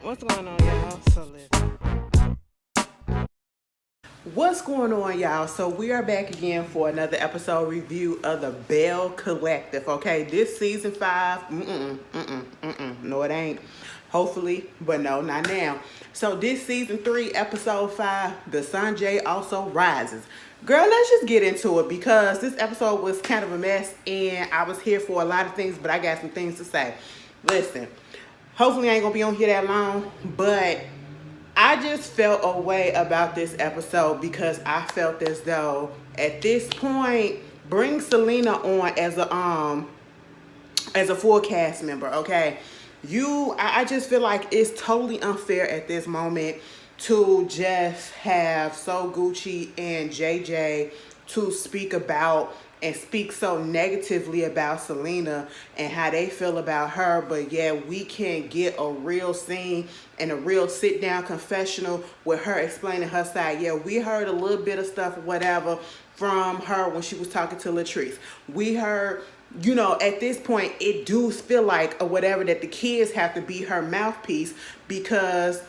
What's going on, y'all? What's going on, y'all? So we are back again for another episode review of the Belle Collective. Okay, this season 5. No, it ain't. Hopefully, but no, not now. So this season 3, episode 5, the Sunjai also rises. Girl, let's just get into it because this episode was kind of a mess, and I was here for a lot of things, but I got some things to say. Listen, hopefully I ain't gonna be on here that long, but I just felt a way about this episode because I felt as though at this point, bring Selena on as a full cast member, okay? I just feel like it's totally unfair at this moment to just have So Gucci and JJ to speak about and speak so negatively about Selena and how they feel about her, but yeah, we can get a real scene and a real sit down confessional with her explaining her side. Yeah, we heard a little bit of stuff, whatever, from her when she was talking to Latrice. We heard, at this point, it do feel like or whatever that the kids have to be her mouthpiece because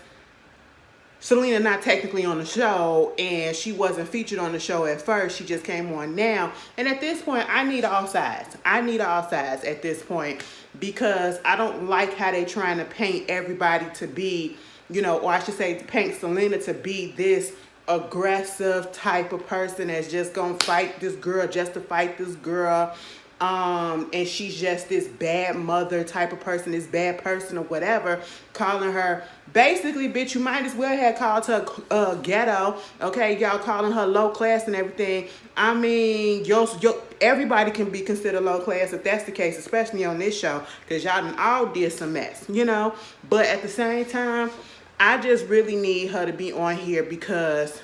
Selena not technically on the show and she wasn't featured on the show at first. She just came on now. And at this point, I need all sides. I need all sides at this point because I don't like how they trying to paint everybody to be, or I should say paint Selena to be this aggressive type of person that's just gonna fight this girl just to fight this girl. And she's just this bad mother type of person, this bad person or whatever, calling her basically, bitch, you might as well have called her ghetto, okay? Y'all calling her low class and everything. I mean, everybody can be considered low class if that's the case, especially on this show, because y'all done all did some mess, But at the same time, I just really need her to be on here because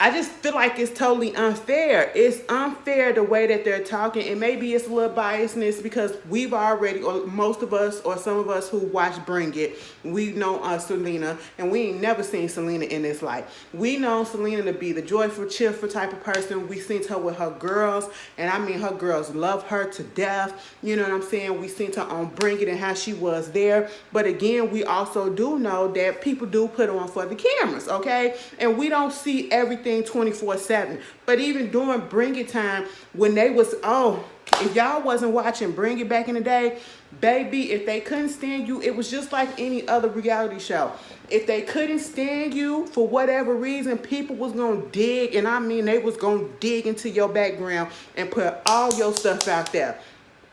I just feel like it's totally unfair. It's unfair the way that they're talking. And maybe it's a little biasness because we've already, or most of us, or some of us who watch Bring It, we know Selena, and we ain't never seen Selena in this life. We know Selena to be the joyful, cheerful type of person. We seen her with her girls, and I mean her girls love her to death. You know what I'm saying? We seen her on Bring It and how she was there. But again, we also do know that people do put on for the cameras, okay? And we don't see everything 24/7. But even during Bring It time, when they was, if y'all wasn't watching Bring It back in the day, baby, if they couldn't stand you, it was just like any other reality show. If they couldn't stand you for whatever reason, people was gonna dig, and I mean they was gonna dig into your background and put all your stuff out there.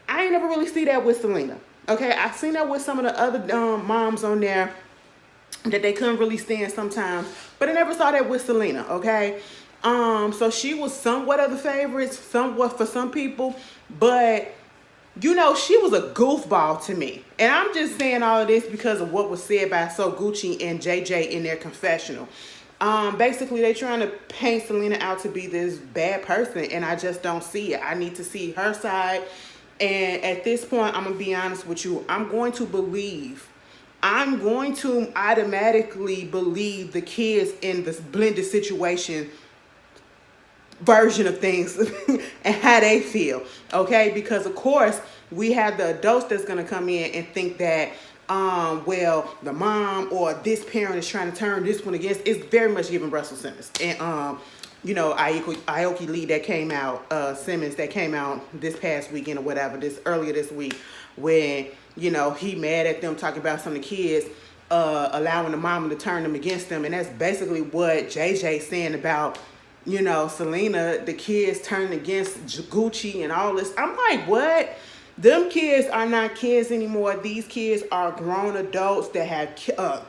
I ain't never really see that with Selena. Okay, I seen that with some of the other moms on there that they couldn't really stand sometimes, but I never saw that with Selena, okay? So she was somewhat of the favorites, somewhat for some people, but she was a goofball to me. And I'm just saying all of this because of what was said by So Gucci and JJ in their confessional. Basically they trying to paint Selena out to be this bad person, and I just don't see it. I need to see her side. And at this point, I'm gonna be honest with you, I'm going to automatically believe the kids in this blended situation version of things and how they feel, okay? Because of course we have the adults that's going to come in and think that the mom or this parent is trying to turn this one against. It's very much giving Russell Simmons and Aoki Lee that came out, Simmons that came out this past weekend or whatever, earlier this week, when he mad at them talking about some of the kids allowing the mama to turn them against them. And that's basically what JJ's saying about, Selena, the kids turning against Gucci and all this. I'm like, what? Them kids are not kids anymore. These kids are grown adults that have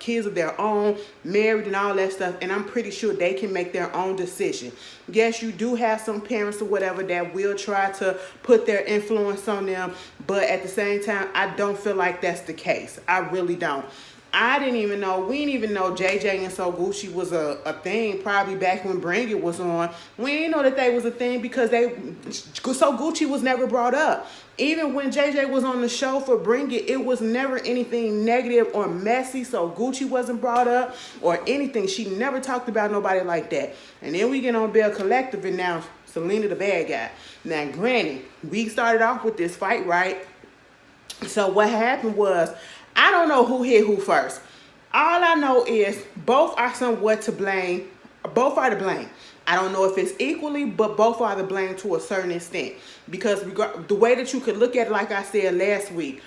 kids of their own, married and all that stuff. And I'm pretty sure they can make their own decision. Yes, you do have some parents or whatever that will try to put their influence on them. But at the same time, I don't feel like that's the case. I really don't. We didn't even know JJ and So Gucci was a thing probably back when Bring It was on. We didn't know that they was a thing because So Gucci was never brought up. Even when JJ was on the show for Bring It, it was never anything negative or messy. So Gucci wasn't brought up or anything. She never talked about nobody like that. And then we get on Belle Collective and now Selena the bad guy. Now granted, we started off with this fight, right? So what happened was, I don't know who hit who first. All I know is both are somewhat to blame. Both are to blame. I don't know if it's equally, but both are to blame to a certain extent. Because the way that you could look at it, like I said last week,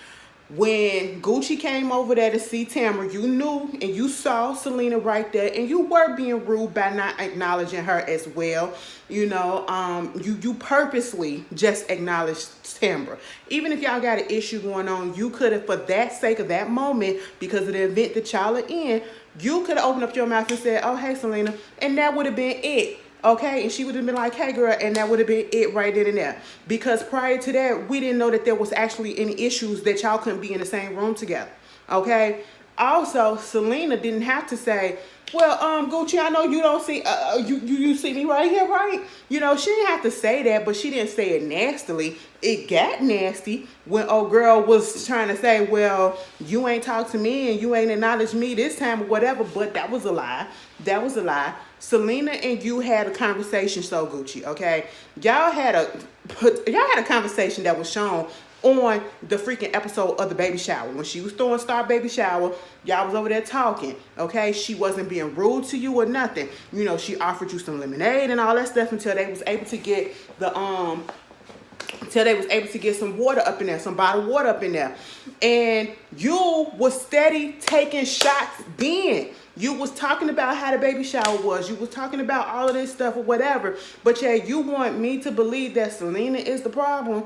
when Gucci came over there to see Tamara, you knew and you saw Selena right there, and you were being rude by not acknowledging her as well. You know, you purposely just acknowledged Tamara. Even if y'all got an issue going on, you could have, for that sake of that moment, because of the event that y'all are in, you could have opened up your mouth and said, oh, hey, Selena, and that would have been it. Okay, and she would have been like, hey, girl, and that would have been it right then and there. Because prior to that, we didn't know that there was actually any issues that y'all couldn't be in the same room together. Okay? Also, Selena didn't have to say, well, Gucci, I know you don't see, you see me right here, right? You know, she didn't have to say that, but she didn't say it nastily. It got nasty when old girl was trying to say, well, you ain't talked to me and you ain't acknowledged me this time or whatever, but that was a lie. That was a lie. Selena and you had a conversation, so Gucci, okay? Y'all had a conversation that was shown on the freaking episode of the baby shower. When she was throwing Star baby shower, y'all was over there talking, okay? She wasn't being rude to you or nothing. You know, she offered you some lemonade and all that stuff until they was able to get some water up in there, some bottled water up in there. And you was steady taking shots then. You was talking about how the baby shower was. You was talking about all of this stuff or whatever. But yeah, you want me to believe that Selena is the problem.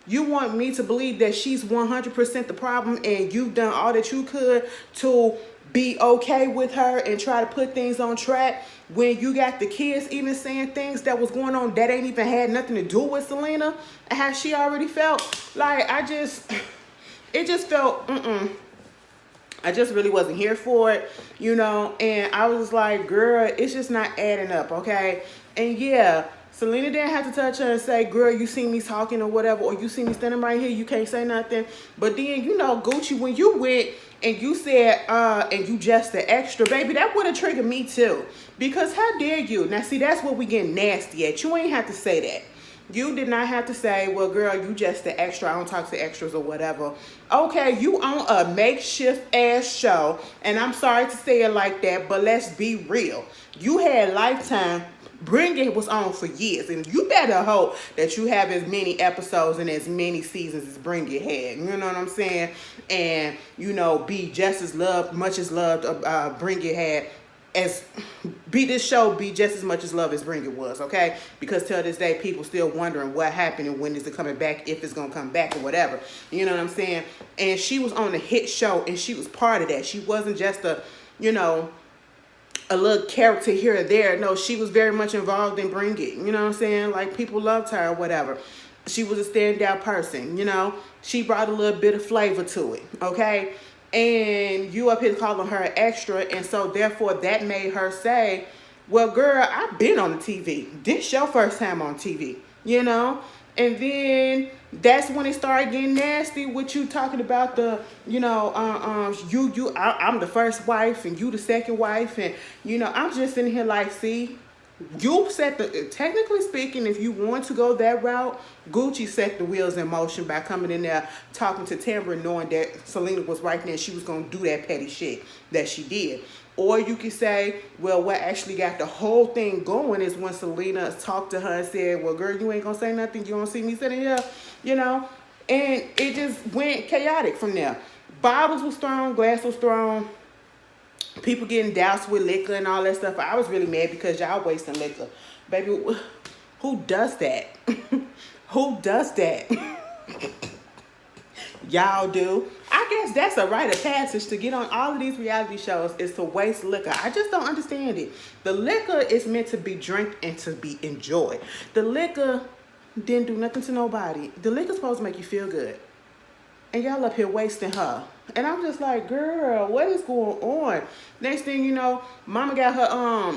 You want me to believe that she's 100% the problem and you've done all that you could to be okay with her and try to put things on track when you got the kids even saying things that was going on that ain't even had nothing to do with Selena and how she already felt. Like, it just felt, I just really wasn't here for it, you know, and I was like, girl, it's just not adding up, okay? And yeah, Selena didn't have to touch her and say, girl, you see me talking or whatever, or you see me standing right here, you can't say nothing. But then, you know, Gucci, when you went and you said, and you just the extra, baby, that would have triggered me too. Because how dare you? Now, see, that's what we getting nasty at. You ain't have to say that. You did not have to say, well, girl, you just the extra. I don't talk to extras or whatever. Okay, you on a makeshift ass show. And I'm sorry to say it like that, but let's be real. You had Lifetime. Bring It was on for years. And you better hope that you have as many episodes and as many seasons as Bring It had. You know what I'm saying? And, you know, be just as loved, much as loved Bring It had. Be just as much as love as Bring It was, okay? Because till this day, people still wondering what happened and when is it coming back, if it's gonna come back or whatever. You know what I'm saying? And she was on a hit show and she was part of that. She wasn't just a little character here or there. No, she was very much involved in Bring It. You know what I'm saying? Like, people loved her or whatever. She was a standout person, you know? She brought a little bit of flavor to it, okay? And you up here calling her extra, and so therefore that made her say, well, girl, I've been on the TV. This your first time on TV, you know? And then that's when it started getting nasty with you talking about the, I'm the first wife and you the second wife. And, you know, I'm just sitting here like, see, you set technically speaking, if you want to go that route, Gucci set the wheels in motion by coming in there, talking to Tamara, knowing that Selena was right there and she was going to do that petty shit that she did. Or you could say, well, what actually got the whole thing going is when Selena talked to her and said, well, girl, you ain't going to say nothing. You don't see me sitting here, you know? And it just went chaotic from there. Bottles was thrown, glass was thrown. People getting doused with liquor and all that stuff. I was really mad because y'all wasting liquor. Baby, who does that? Who does that? Y'all do. I guess that's a rite of passage to get on all of these reality shows is to waste liquor. I just don't understand it. The liquor is meant to be drank and to be enjoyed. The liquor didn't do nothing to nobody. The liquor's supposed to make you feel good. And y'all up here wasting her. And I'm just like, girl, what is going on? Next thing you know, mama got her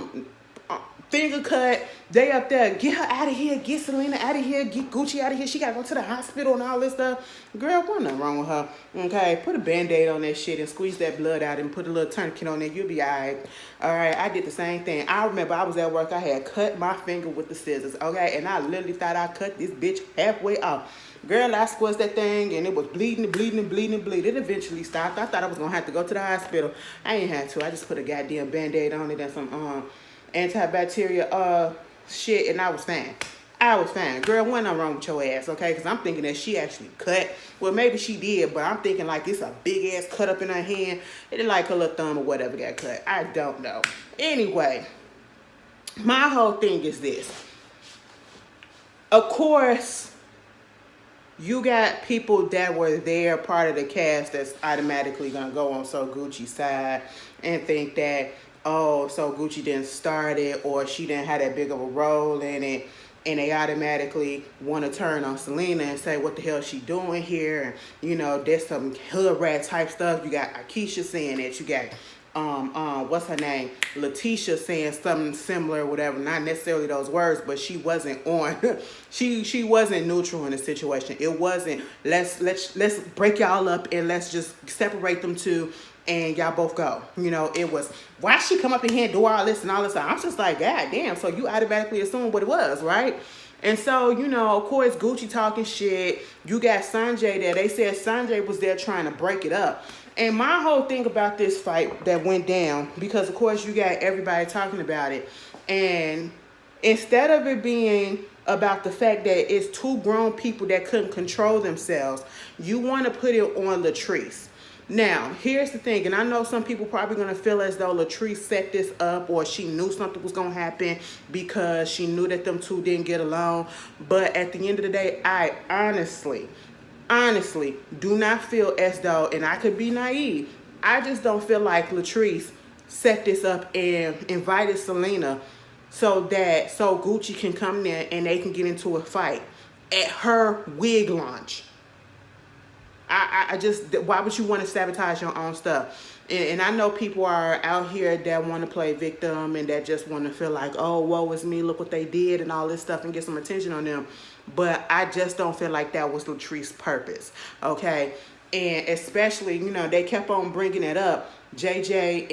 finger cut. They up there, get her out of here, get Selena out of here, get Gucci out of here. She got to go to the hospital and all this stuff. Girl, there's nothing wrong with her. Okay, put a Band-Aid on that shit and squeeze that blood out and put a little tourniquet on there. You'll be all right. All right, I did the same thing. I remember I was at work. I had cut my finger with the scissors, okay? And I literally thought I cut this bitch halfway off. Girl, I squeezed that thing and it was bleeding and bleeding and bleeding and bleeding. It eventually stopped. I thought I was gonna have to go to the hospital. I ain't had to. I just put a goddamn band-aid on it and some antibacterial shit, and I was fine. I was fine. Girl, wasn't nothing wrong with your ass, okay? Because I'm thinking that she actually cut. Well, maybe she did, but I'm thinking like it's a big ass cut up in her hand. It didn't like her little thumb or whatever got cut. I don't know. Anyway, my whole thing is this. Of course, you got people that were there, part of the cast, that's automatically going to go on So Gucci's side and think that, oh, So Gucci didn't start it or she didn't have that big of a role in it. And they automatically want to turn on Selena and say, what the hell is she doing here? And, you know, there's some hood rat type stuff. You got Akeisha saying it. You got, what's her name? Letitia saying something similar, whatever. Not necessarily those words, but she wasn't on. she wasn't neutral in the situation. It wasn't, let's break y'all up and let's just separate them two and y'all both go. You know, it was, why she come up in here and do all this and all this? I'm just like, God damn. So you automatically assume what it was, right? And so, you know, of course, Gucci talking shit. You got Sunjai there. They said Sunjai was there trying to break it up. And my whole thing about this fight that went down, because of course you got everybody talking about it. And instead of it being about the fact that it's two grown people that couldn't control themselves, you want to put it on Latrice. Now, here's the thing, and I know some people probably going to feel as though Latrice set this up or she knew something was going to happen because she knew that them two didn't get along. But at the end of the day, I honestly do not feel as though, and I could be naive, I just don't feel like Latrice set this up and invited Selena so Gucci can come there and they can get into a fight at her wig launch. I just, why would you want to sabotage your own stuff? And I know people are out here that want to play victim and that just want to feel like, oh, woe is me, look what they did and all this stuff and get some attention on them. But I just don't feel like that was Latrice's purpose, okay? And especially, you know, they kept on bringing it up. JJ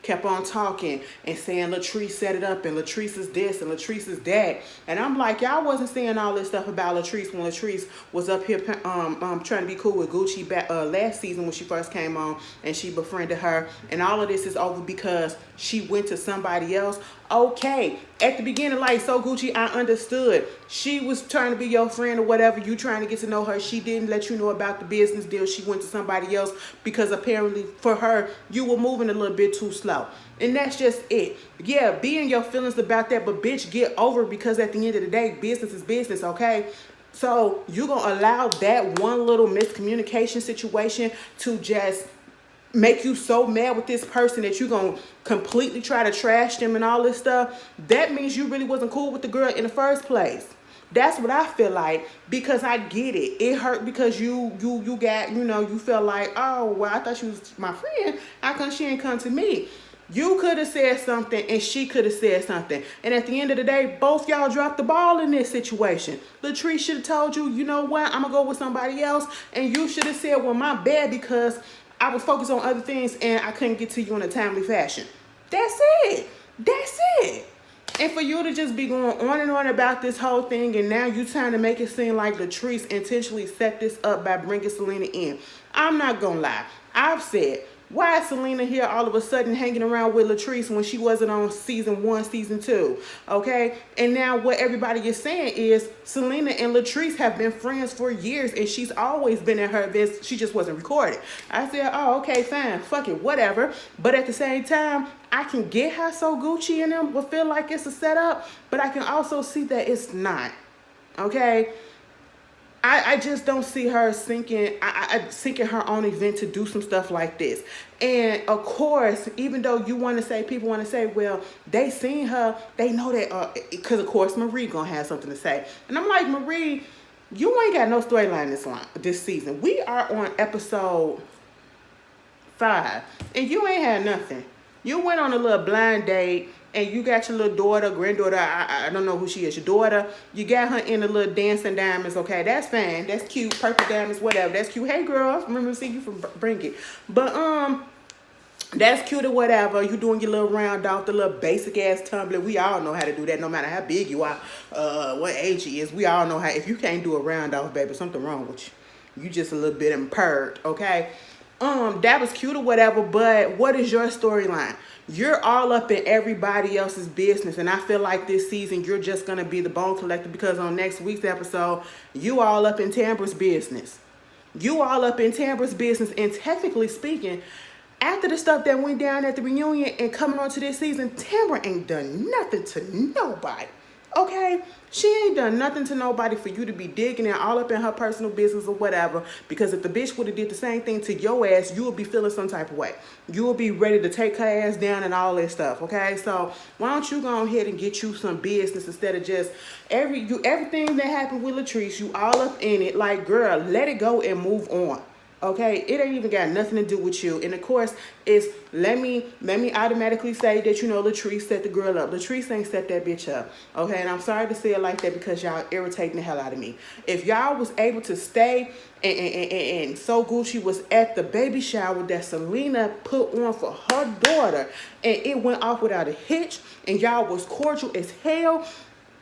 kept on talking and saying Latrice set it up and Latrice is this and Latrice is that. And I'm like, y'all wasn't saying all this stuff about Latrice when Latrice was up here trying to be cool with Gucci back last season when she first came on and she befriended her. And all of this is over because she went to somebody else. Okay, at the beginning, like, so Gucci, I understood. She was trying to be your friend or whatever. You trying to get to know her. She didn't let you know about the business deal. She went to somebody else because apparently for her, you were moving a little bit too slow. And that's just it. Yeah, be in your feelings about that, but bitch, get over it because at the end of the day, business is business, okay? So you're going to allow that one little miscommunication situation to just make you so mad with this person that you're going to completely try to trash them and all this stuff. That means you really wasn't cool with the girl in the first place. That's what I feel like, because I get it. It hurt because you got, you know, you felt like, oh, well, I thought she was my friend. How come she ain't come to me? You could have said something and she could have said something. And at the end of the day, both y'all dropped the ball in this situation. Latrice should have told you, you know what, I'm going to go with somebody else. And you should have said, well, my bad, because I was focused on other things and I couldn't get to you in a timely fashion. That's it. That's it. And for you to just be going on and on about this whole thing, and now you trying to make it seem like Latrice intentionally set this up by bringing Selena in. I'm not going to lie. I've said, why is Selena here all of a sudden hanging around with Latrice when she wasn't on season 1, season 2? Okay? And now what everybody is saying is Selena and Latrice have been friends for years and she's always been at her events. She just wasn't recorded. I said, oh, okay, fine. Fuck it, whatever. But at the same time, I can get how So Gucci and them will feel like it's a setup, but I can also see that it's not. Okay? I just don't see her sinking her own event to do some stuff like this. And of course, even though you want to say, people want to say, well, they seen her, they know that, because of course Marie gonna have something to say. And I'm like, Marie, you ain't got no storyline this season. We are on episode 5, and you ain't had nothing. You went on a little blind date, and you got your little daughter, granddaughter, I don't know who she is, your daughter. You got her in the little dancing diamonds, okay? That's fine. That's cute. Purple diamonds, whatever. That's cute. Hey, girl, I remember seeing you from Bring It. But, That's cute or whatever. You doing your little round off, the little basic ass tumbling. We all know how to do that, no matter how big you are, what age you is. We all know how. If you can't do a round off, baby, something wrong with you. You just a little bit impaired, okay? That was cute or whatever. But what is your storyline? You're all up in everybody else's business, and I feel like this season you're just gonna be the bone collector, because on next week's episode, you all up in Tambra's business. You all up in Tambra's business, and technically speaking, after the stuff that went down at the reunion and coming on to this season, Tambra ain't done nothing to nobody. Okay? She ain't done nothing to nobody for you to be digging in all up in her personal business or whatever. Because if the bitch would have did the same thing to your ass, you would be feeling some type of way. You would be ready to take her ass down and all that stuff. Okay? So why don't you go ahead and get you some business instead of just everything that happened with Latrice, you all up in it. Like, girl, let it go and move on. Okay, it ain't even got nothing to do with you. And of course, it's let me automatically say that, you know, Latrice set the girl up. Latrice ain't set that bitch up. Okay, and I'm sorry to say it like that because y'all irritating the hell out of me. If y'all was able to stay and So Gucci was at the baby shower that Selena put on for her daughter, and it went off without a hitch, and y'all was cordial as hell,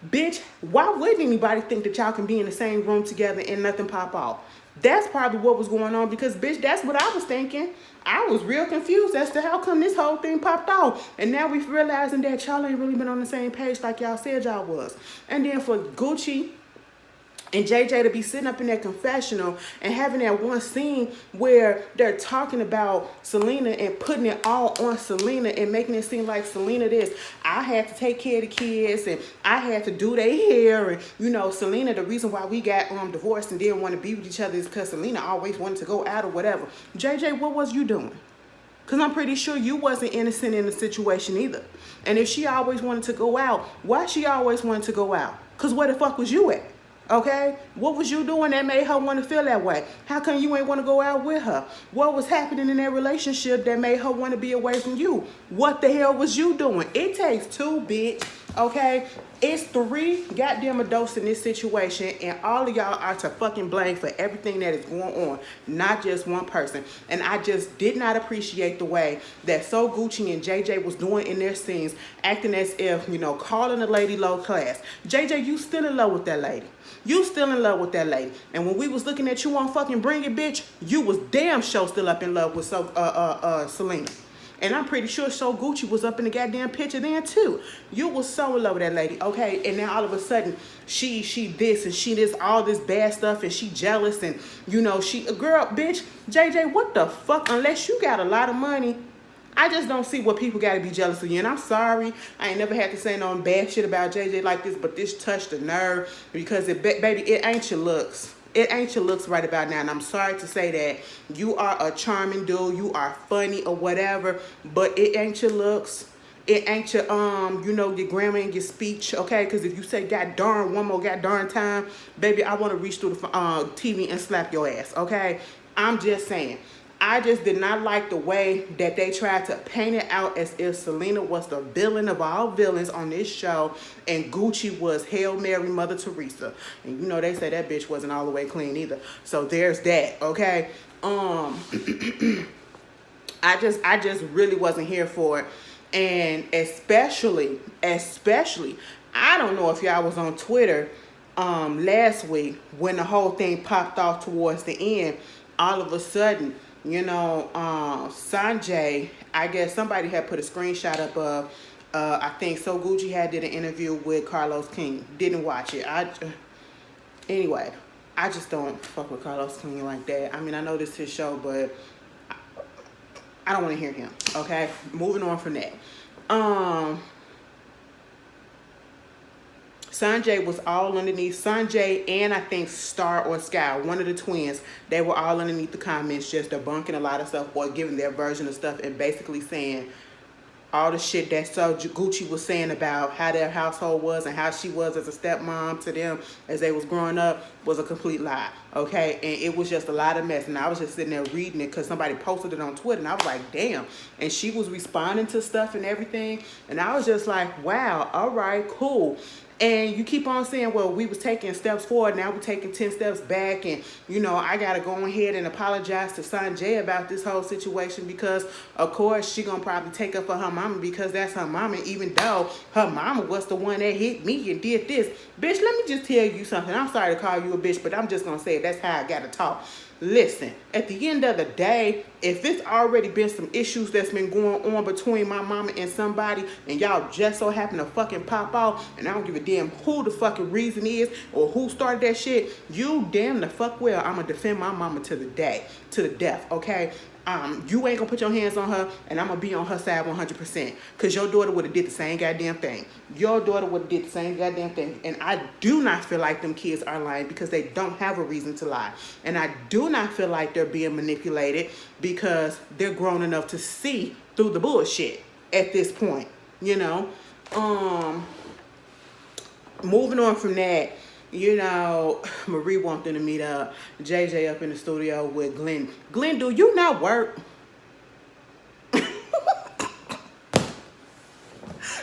bitch, why wouldn't anybody think that y'all can be in the same room together and nothing pop off? That's probably what was going on, because, bitch, that's what I was thinking. I was real confused as to how come this whole thing popped off. And now we're realizing that y'all ain't really been on the same page like y'all said y'all was. And then for Gucci and JJ to be sitting up in that confessional and having that one scene where they're talking about Selena and putting it all on Selena and making it seem like Selena this. I had to take care of the kids and I had to do their hair. And, you know, Selena, the reason why we got divorced and didn't want to be with each other is because Selena always wanted to go out or whatever. JJ, what was you doing? Because I'm pretty sure you wasn't innocent in the situation either. And if she always wanted to go out, why she always wanted to go out? Because where the fuck was you at? Okay? What was you doing that made her want to feel that way? How come you ain't want to go out with her? What was happening in that relationship that made her want to be away from you? What the hell was you doing? It takes two, bitch. Okay? It's three goddamn adults in this situation, and all of y'all are to fucking blame for everything that is going on, not just one person. And I just did not appreciate the way that So Gucci and JJ was doing in their scenes, acting as if, you know, calling the lady low class. JJ, you still in love with that lady. You still in love with that lady. And when we was looking at you on fucking Bring It, bitch, you was damn sure still up in love with Selena. And I'm pretty sure So Gucci was up in the goddamn picture then too. You was so in love with that lady, okay? And now all of a sudden, she this and she this, all this bad stuff, and she jealous, and, you know, girl, bitch, JJ, what the fuck? Unless you got a lot of money, I just don't see what people got to be jealous of you. And I'm sorry, I ain't never had to say no bad shit about JJ like this, but this touched the nerve, because baby, it ain't your looks. It ain't your looks right about now. And I'm sorry to say that. You are a charming dude. You are funny or whatever, but it ain't your looks. It ain't your, you know, your grammar and your speech, okay? Because if you say god darn one more god darn time, baby, I want to reach through the TV and slap your ass, okay? I'm just saying. I just did not like the way that they tried to paint it out as if Selena was the villain of all villains on this show and Gucci was Hail Mary Mother Teresa. And you know they say that bitch wasn't all the way clean either. So there's that, okay? I just really wasn't here for it. And especially, I don't know if y'all was on Twitter last week when the whole thing popped off towards the end. All of a sudden, you know, Sunjai, I guess somebody had put a screenshot up of, I think So Gucci had did an interview with Carlos King. Didn't watch it. Anyway, I just don't fuck with Carlos King like that. I mean, I know this is his show, but I don't want to hear him. Okay, moving on from that. Sanjay was all underneath. Sanjay and I think Star or Sky, one of the twins, they were all underneath the comments just debunking a lot of stuff or giving their version of stuff and basically saying all the shit that So Gucci was saying about how their household was and how she was as a stepmom to them as they was growing up was a complete lie, okay? And it was just a lot of mess. And I was just sitting there reading it because somebody posted it on Twitter, and I was like, damn. And she was responding to stuff and everything. And I was just like, wow, all right, cool. And you keep on saying, well, we was taking steps forward, now we're taking 10 steps back. And, I got to go ahead and apologize to Sunjai about this whole situation because, of course, she going to probably take up for her mama because that's her mama, even though her mama was the one that hit me and did this. Bitch, let me just tell you something. I'm sorry to call you a bitch, but I'm just going to say it. That's how I got to talk. Listen, at the end of the day, if it's already been some issues that's been going on between my mama and somebody, and y'all just so happen to fucking pop off, and I don't give a damn who the fucking reason is or who started that shit, you damn the fuck well, I'ma defend my mama to the death, okay? You ain't gonna put your hands on her, and I'm gonna be on her side 100%. Cause your daughter would have did the same goddamn thing. Your daughter would have did the same goddamn thing. And I do not feel like them kids are lying because they don't have a reason to lie. And I do not feel like they're being manipulated because they're grown enough to see through the bullshit at this point. Moving on from that. Marie wanted them to meet up. JJ up in the studio with Glenn. Glenn, do you not work? Because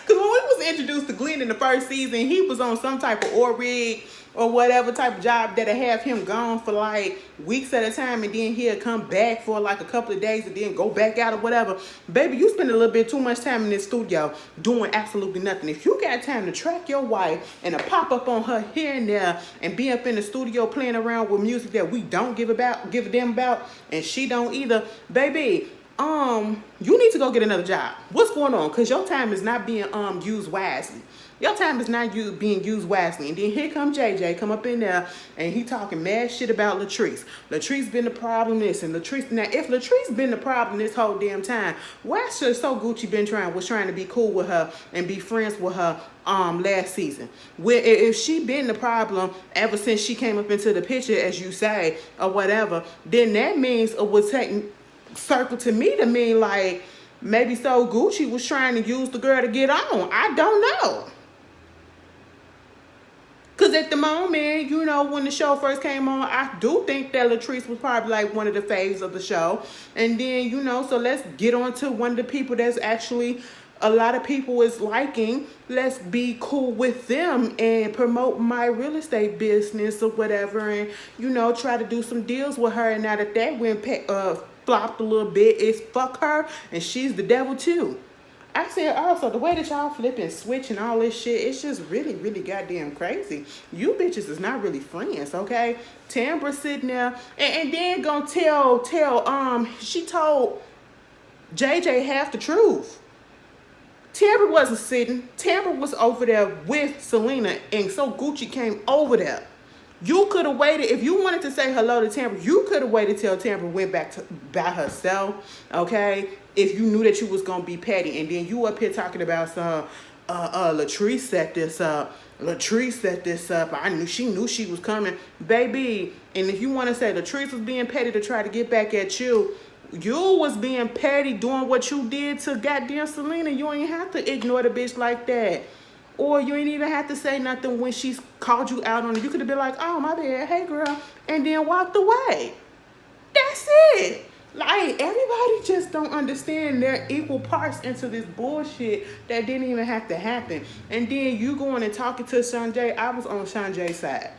when we was introduced to Glenn in the first season, he was on some type of oil rig or whatever type of job that'll have him gone for like weeks at a time, and then he'll come back for like a couple of days and then go back out or whatever. Baby, you spend a little bit too much time in this studio doing absolutely nothing. If you got time to track your wife and to pop up on her here and there and be up in the studio playing around with music that we don't give a damn about, and she don't either, baby, you need to go get another job. What's going on? Because your time is not being used wisely. Your time is not being used wisely. And then here come JJ, come up in there, and he talking mad shit about Latrice. Latrice been the problem this, and Latrice. Now, if Latrice been the problem this whole damn time, why should So Gucci was trying to be cool with her and be friends with her last season? If she been the problem ever since she came up into the picture, as you say, or whatever, then that means it was taking circle to me to mean like maybe So Gucci was trying to use the girl to get on. I don't know. Because at the moment, when the show first came on, I do think that Latrice was probably like one of the faves of the show. And then, so let's get on to one of the people that's actually a lot of people is liking. Let's be cool with them and promote my real estate business or whatever. And, try to do some deals with her. And now that went flopped a little bit, it's fuck her and she's the devil too. I said also, the way that y'all flip and switch and all this shit, it's just really, really goddamn crazy. You bitches is not really friends, okay? Tambra sitting there and then gonna tell, she told JJ half the truth. Tambra wasn't sitting. Tambra was over there with Selena, and So Gucci came over there. You could have waited. If you wanted to say hello to Tambra, you could have waited till Tambra went back by herself, okay? If you knew that you was going to be petty. And then you up here talking about some, Latrice set this up. Latrice set this up. She knew she was coming. Baby, and if you want to say Latrice was being petty to try to get back at you, you was being petty doing what you did to goddamn Selena. You ain't have to ignore the bitch like that. Or you ain't even have to say nothing when she called you out on it. You could have been like, oh, my bad, hey, girl, and then walked away. That's it. Like, everybody just don't understand they're equal parts into this bullshit that didn't even have to happen. And then you going and talking to Sunjai. I was on Sanjay's side.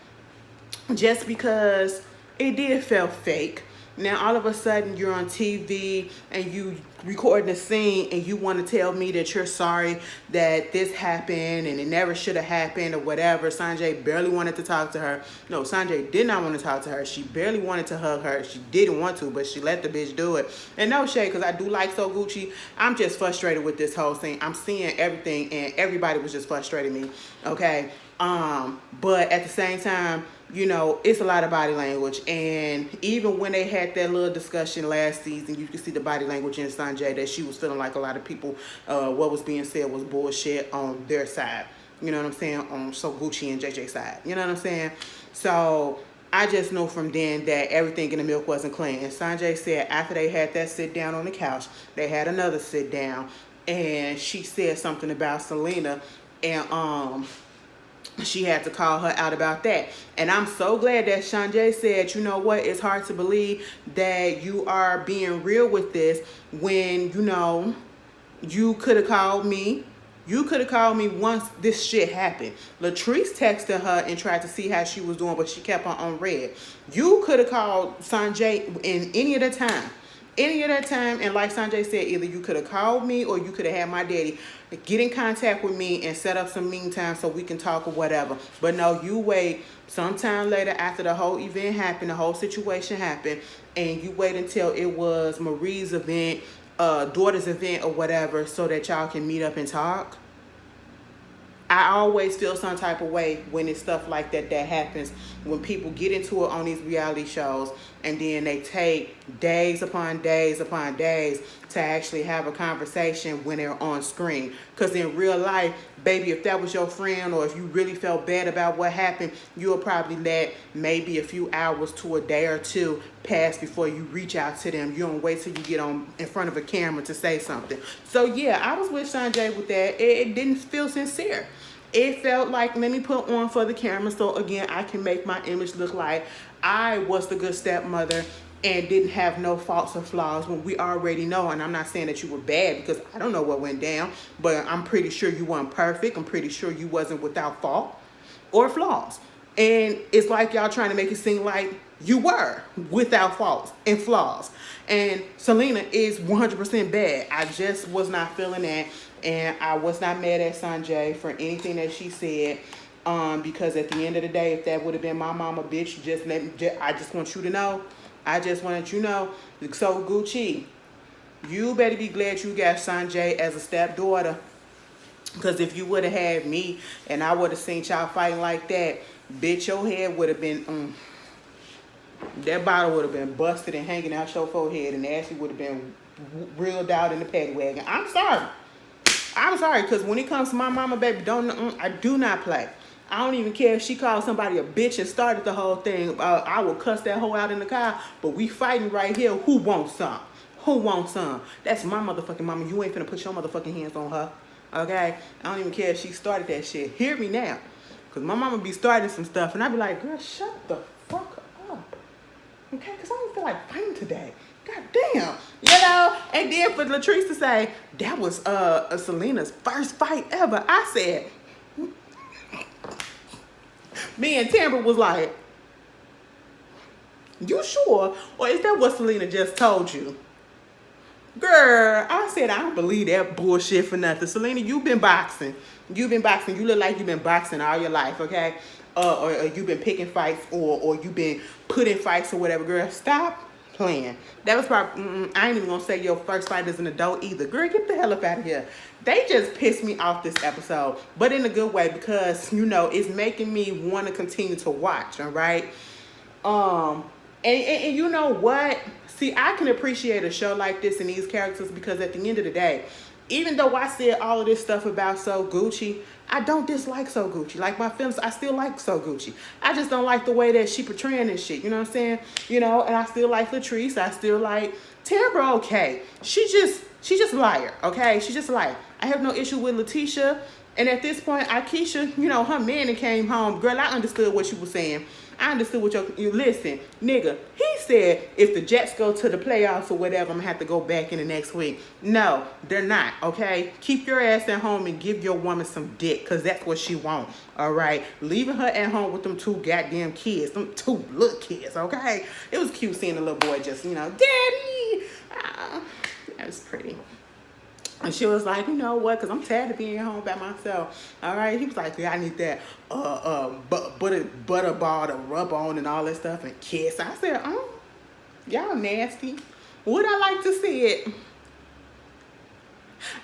Just because it did feel fake. Now, all of a sudden, you're on TV and you recording a scene and you want to tell me that you're sorry that this happened and it never should have happened or whatever. Sunjai barely wanted to talk to her. No, Sunjai did not want to talk to her. She barely wanted to hug her. She didn't want to, but she let the bitch do it. And no shade, because I do like So Gucci. I'm just frustrated with this whole thing. I'm seeing everything and everybody was just frustrating me, okay? But at the same time, it's a lot of body language. And even when they had that little discussion last season, you could see the body language in Sunjai that she was feeling like a lot of people, what was being said was bullshit on their side. You know what I'm saying? On So Gucci and JJ side. You know what I'm saying? So I just know from then that everything in the milk wasn't clean. And Sanjay said after they had that sit down on the couch, they had another sit down. And she said something about Selena. And, she had to call her out about that. And I'm so glad that Sanjay said, you know what, it's hard to believe that you are being real with this when, you could have called me. You could have called me once this shit happened. Latrice texted her and tried to see how she was doing, but she kept on unread. You could have called Sanjay in any of the time. Any of that time, and like Sanjay said, either you could have called me or you could have had my daddy get in contact with me and set up some mean time so we can talk or whatever. But no, you wait sometime later after the whole event happened, the whole situation happened, and you wait until it was Marie's event, daughter's event or whatever, so that y'all can meet up and talk. I always feel some type of way when it's stuff like that happens, when people get into it on these reality shows and then they take days upon days upon days to actually have a conversation when they're on screen. Because in real life, baby, if that was your friend or if you really felt bad about what happened, you'll probably let maybe a few hours to a day or two pass before you reach out to them. You don't wait till you get on in front of a camera to say something. So yeah, I was with Sanjay with that. It didn't feel sincere. It felt like, let me put on for the camera so again I can make my image look like I was the good stepmother and didn't have no faults or flaws, when we already know. And I'm not saying that you were bad, because I don't know what went down, but I'm pretty sure you weren't perfect. I'm pretty sure you wasn't without fault or flaws. And it's like y'all trying to make it seem like you were without faults and flaws. And Selena is 100% bad. I just was not feeling that. And I was not mad at Sunjai for anything that she said. Because at the end of the day, if that would have been my mama, bitch, I just want you to know. I just wanted you to know. So Gucci, you better be glad you got Sanjay as a stepdaughter. Because if you would have had me and I would have seen y'all fighting like that, bitch, your head would have been, that bottle would have been busted and hanging out your forehead, and Ashley would have been reeled out in the paddy wagon. I'm sorry, because when it comes to my mama, baby, I do not play. I don't even care if she called somebody a bitch and started the whole thing. I will cuss that hoe out in the car, but we fighting right here. Who wants some? Who wants some? That's my motherfucking mama. You ain't finna put your motherfucking hands on her. Okay? I don't even care if she started that shit. Hear me now. Because my mama be starting some stuff, and I be like, girl, shut the fuck up. Okay? Because I don't feel like fighting today. God damn. You know? And then for Latrice to say, that was Selena's first fight ever. I said, me and Tamara was like, you sure? Or is that what Selena just told you? Girl, I said, I don't believe that bullshit for nothing. Selena, you've been boxing. You've been boxing. You look like you've been boxing all your life, okay? Or you've been picking fights, or you've been put in fights or whatever. Girl, stop playing. That was probably, I ain't even gonna say your first fight as an adult either. Girl, get the hell up out of here. They just pissed me off this episode, but in a good way, because, you know, it's making me want to continue to watch, all right? And you know what? See, I can appreciate a show like this and these characters, because at the end of the day, even though I said all of this stuff about So Gucci, I don't dislike So Gucci. Like my films, I still like So Gucci. I just don't like the way that she portraying this shit. You know what I'm saying? You know, and I still like Latrice. I still like Tamara. Okay, she just liar. Okay, she just liar. I have no issue with Letitia. And at this point, Akeisha, you know, her man that came home, girl, I understood what you were saying. I understood what you listen, nigga. He said if the Jets go to the playoffs or whatever, I'm gonna have to go back in the next week. No, they're not. Okay, keep your ass at home and give your woman some dick, cause that's what she wants. All right, leaving her at home with them two goddamn kids, them two little kids. Okay, it was cute seeing the little boy just, you know, daddy. That was pretty. And she was like, you know what, because I'm tired of being home by myself. All right. He was like, yeah, I need that butter ball to rub on and all that stuff and kiss. I said, y'all nasty. Would I like to see it?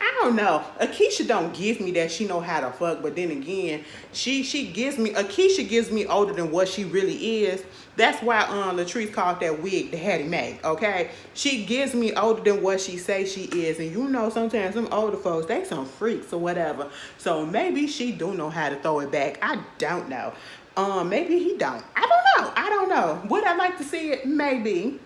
I don't know. Akeisha don't give me that she know how to fuck, but then again, Akeisha gives me older than what she really is. That's why Latrice called that wig the Hattie Mae, okay? She gives me older than what she say she is, and you know sometimes some older folks, they some freaks or whatever. So maybe she do know how to throw it back. I don't know. Maybe he don't. I don't know. Would I like to see it? Maybe.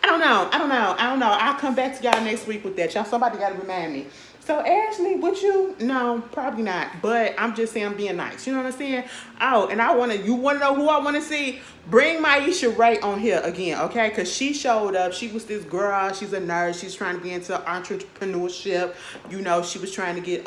I don't know. I'll come back to y'all next week with that. Y'all, somebody got to remind me. So Ashley, would you? No, probably not. But I'm just saying I'm being nice. You know what I'm saying? Oh, and you wanna know who I wanna see? Bring Maisha Ray on here again, okay? Cause she showed up. She was this girl, she's a nurse, she's trying to be into entrepreneurship. You know, she was trying to get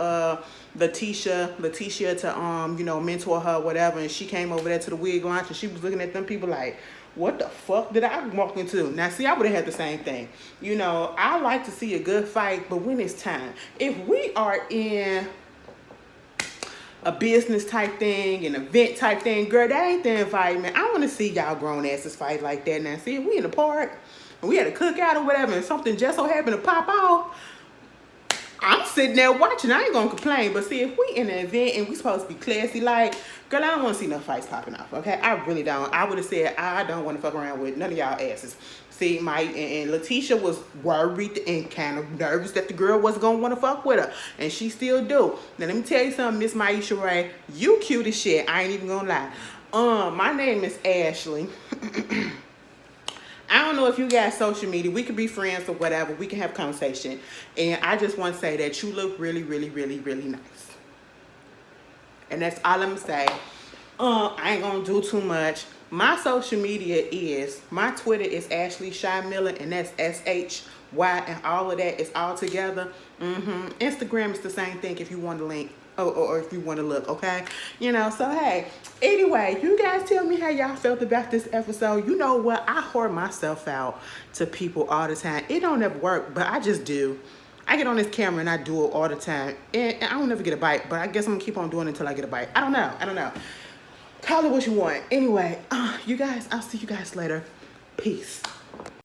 Letitia to mentor her, whatever, and she came over there to the wig launch and she was looking at them people like, what the fuck did I walk into? Now, see, I would have had the same thing. You know, I like to see a good fight, but when it's time. If we are in a business type thing, an event type thing, girl, that ain't the environment. I want to see y'all grown asses fight like that. Now, see, if we in the park, and we had a cookout or whatever, and something just so happened to pop off, I'm sitting there watching. I ain't gonna complain. But see, if we in an event and we supposed to be classy, like, girl, I don't want to see no fights popping off. Okay, I really don't. I would have said I don't want to fuck around with none of y'all asses. See, and Letitia was worried and kind of nervous that the girl wasn't gonna want to fuck with her, and she still do. Now let me tell you something, Miss Maisha Ray, you cute as shit. I ain't even gonna lie. My name is Ashley. I don't know if you got social media. We could be friends or whatever. We can have conversation. And I just want to say that you look really, really, really, really nice. And that's all I'm going to say. I ain't going to do too much. My social media is, my Twitter is Ashley Shy Miller, and that's SHY, and all of that is all together. Instagram is the same thing if you want to link. Or if you want to look, okay? You know, so hey, anyway, you guys tell me how y'all felt about this episode. You know what? I whore myself out to people all the time. It don't ever work, but I just do. I get on this camera and I do it all the time. And I don't ever get a bite, but I guess I'm going to keep on doing it until I get a bite. I don't know. Call it what you want. Anyway, you guys, I'll see you guys later. Peace.